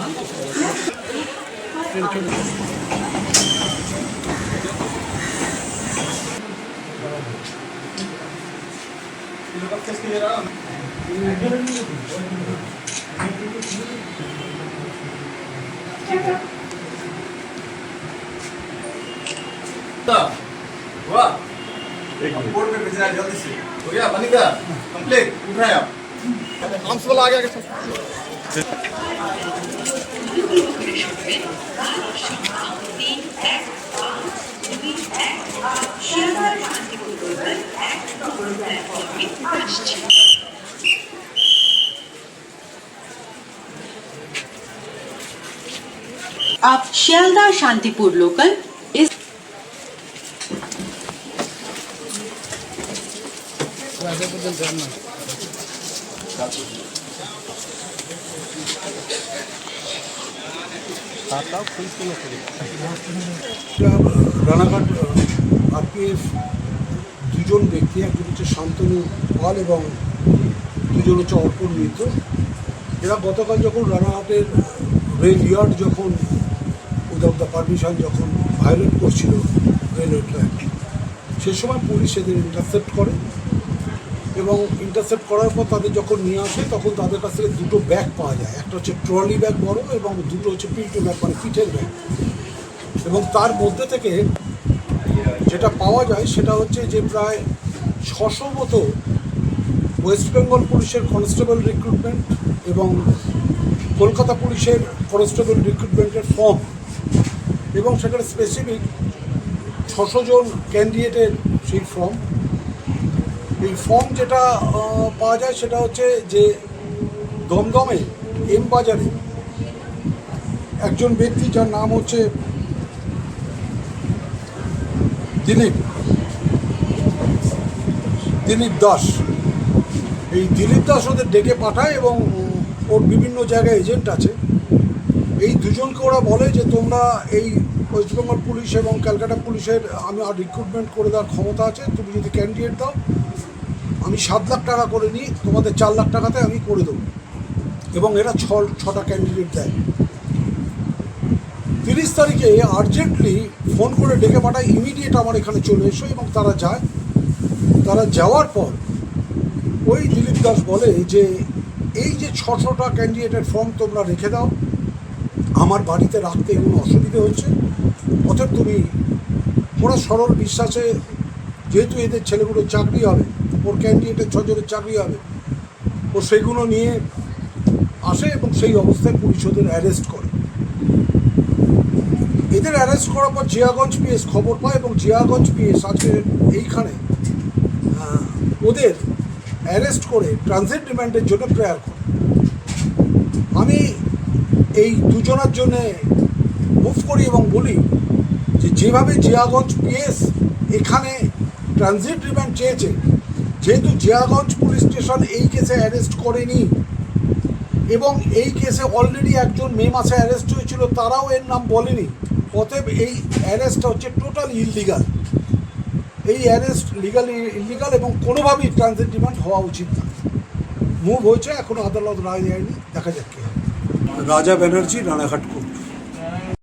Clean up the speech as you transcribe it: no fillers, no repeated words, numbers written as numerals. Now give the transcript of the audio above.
Board पे भेजना है जल्दी से। हो गया बनी का कंप्लीट उठाए आप आर्म्स वाला आ गया आप শিয়ালদা শান্তিপুর লোকাল इस রানাঘাট আরপিএফ দুজন ব্যক্তি, একজন হচ্ছে শান্তনু পাল এবং দুজন হচ্ছে অর্পণ মিত্র। এরা গতকাল যখন রানাঘাটের রেল ইয়ার্ড যখন উইদাউট দ্য পারমিশন যখন ভায়োলেট করছিল রেলওয়ে ট্র্যাক, সে সময় পুলিশ এদের ইন্টারসেপ্ট করে এবং ইন্টারসেপ্ট করার পর তাদের যখন নিয়ে আসে তখন তাদের কাছ থেকে দুটো ব্যাগ পাওয়া যায়। একটা হচ্ছে ট্রলি ব্যাগ বড় এবং দুটো হচ্ছে পিল্টো ব্যাগ মানে পিঠের ব্যাগ। এবং তার মধ্যে থেকে যেটা পাওয়া যায় সেটা হচ্ছে যে প্রায় 600 মতো ওয়েস্ট বেঙ্গল পুলিশের কনস্টেবল রিক্রুটমেন্ট এবং কলকাতা পুলিশের কনস্টেবল রিক্রুটমেন্টের ফর্ম এবং সেখানে স্পেসিফিক 600 জন ক্যান্ডিডেটের সেই ফর্ম। এই ফর্ম যেটা পাওয়া যায় সেটা হচ্ছে যে দমদমে এম বাজারে একজন ব্যক্তি যার নাম হচ্ছে দিলীপ দাস, এই দিলীপ দাস ওদের ডেকে পাঠায় এবং ওর বিভিন্ন জায়গায় এজেন্ট আছে। এই দুজনকে ওরা বলে যে তোমরা এই ওয়েস্ট বেঙ্গল পুলিশ এবং ক্যালকাটা পুলিশের আমি আর রিক্রুটমেন্ট করে দেওয়ার ক্ষমতা আছে, তুমি যদি ক্যান্ডিডেট দাও আমি 7 লাখ টাকা করে নিই, তোমাদের 4 লাখ টাকাতে আমি করে দেবো। এবং এরা 6টা ক্যান্ডিডেট দেয়। 30 তারিখে আর্জেন্টলি ফোন করে ডেকে পাঠায়, ইমিডিয়েট আমার এখানে চলে এসো। এবং তারা যায়। তারা যাওয়ার পর ওই দিলীপ দাস বলে যে এই যে 600টা ক্যান্ডিডেটের ফর্ম তোমরা রেখে দাও, আমার বাড়িতে রাখতে এগুলো অসুবিধে হচ্ছে, অতএব তুমি ওরা সরল বিশ্বাসে যেহেতু এদের ছেলেগুলোর চাকরি হবে, ওর ক্যান্ডিডেটের 6 জনের চাকরি হবে, ও সেগুলো নিয়ে আসে এবং সেই অবস্থায় পুলিশ ওদের অ্যারেস্ট করে। এদের অ্যারেস্ট করার পর জিয়াগঞ্জ পিএস খবর পায় এবং জিয়াগঞ্জ পিএস আজকে এইখানে ওদের অ্যারেস্ট করে ট্রানজিট রিমান্ডের জন্য প্রেয়ার করে। আমি এই দুজনের জন্যে মুভ করি এবং বলি যে যেভাবে জিয়াগঞ্জ পিএস এখানে ট্রানজিট রিমান্ড চেয়েছে, যেহেতু জিয়াগঞ্জ পুলিশ স্টেশন এই কেসে অ্যারেস্ট করেনি এবং এই কেসে অলরেডি একজন মে মাসে অ্যারেস্ট হয়েছিল, তারাও এর নাম বলেনি, অতএব এই অ্যারেস্টটা হচ্ছে টোটাল ইললিগাল। এই অ্যারেস্ট ইললিগাল এবং কোনোভাবেই ট্রানজিট রিমান্ড হওয়া উচিত না। মুভ হয়েছে, এখনও আদালত রায় দেয়নি, দেখা যাক কী হয়। রাজা ব্যানার্জি, রানাঘাট।